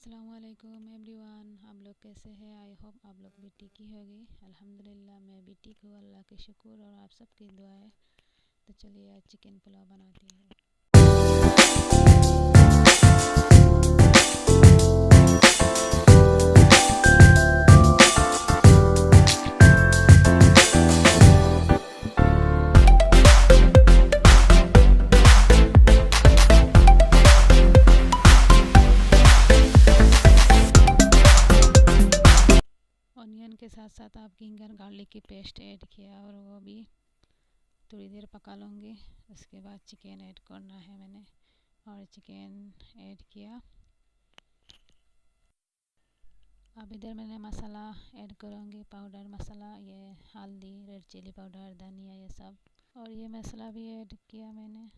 अस्सलामुअलैकुम एवरीवन, आप लोग कैसे हैं। आई होप आप लोग भी ठीक ही होगी। अल्हम्दुलिल्लाह मैं भी ठीक हूँ, अल्लाह के शुक्र और आप सबकी दुआ है। तो चलिए आज चिकन पुलाव बनाती हूँ। ऑनियन के साथ साथ आप जिंजर गार्लिक की पेस्ट ऐड किया और वो भी थोड़ी देर पका लूँगी। उसके बाद चिकन ऐड करना है मैंने और चिकन ऐड किया। अब इधर मैंने मसाला ऐड करूँगी, पाउडर मसाला, ये हल्दी, रेड चिली पाउडर, धनिया, ये सब, और ये मसाला भी ऐड किया मैंने।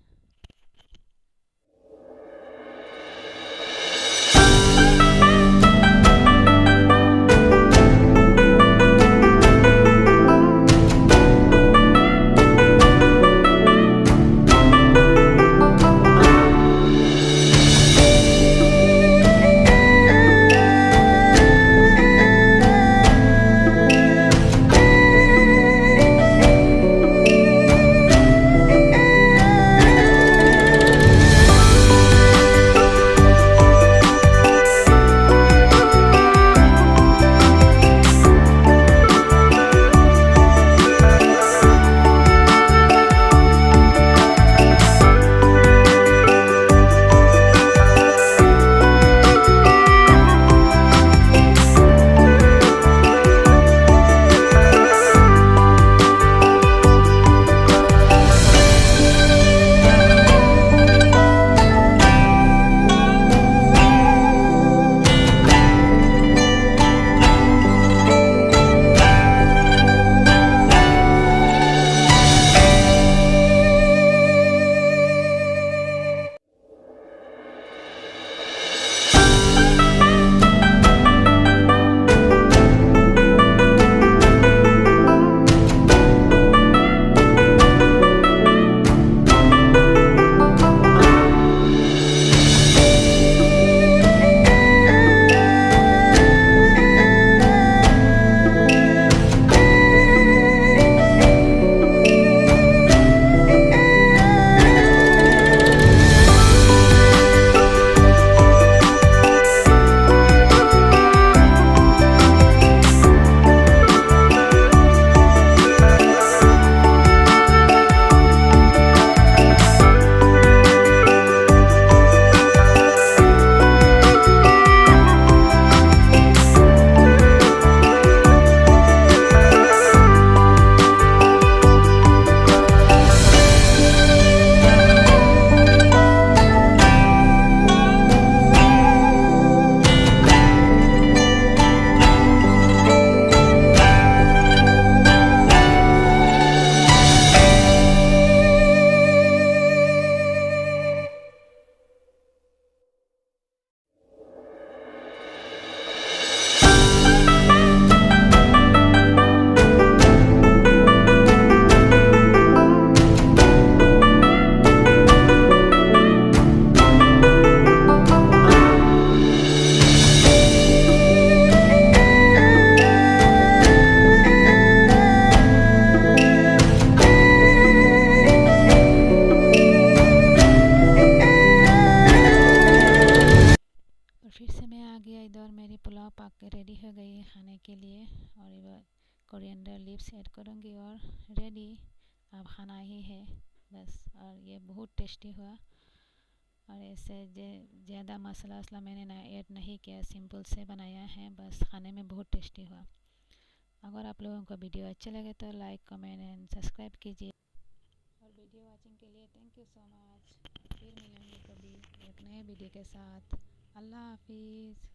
फिर से मैं आ गया इधर, मेरी पुलाव पक के रेडी हो गई है खाने के लिए। और ये कोरिएंडर लीव्स ऐड करूँगी और रेडी। अब खाना ही है बस। और ये बहुत टेस्टी हुआ और ऐसे ज़्यादा मसाला वसला मैंने ना ऐड नहीं किया, सिंपल से बनाया है, बस खाने में बहुत टेस्टी हुआ। अगर आप लोगों को वीडियो अच्छा लगे तो लाइक, कमेंट एंड सब्सक्राइब कीजिए। और वीडियो वॉचिंग के लिए थैंक यू सो मच। फिर मिलेंगे कभी एक नए वीडियो के साथ। अल्लाह हाफिज़।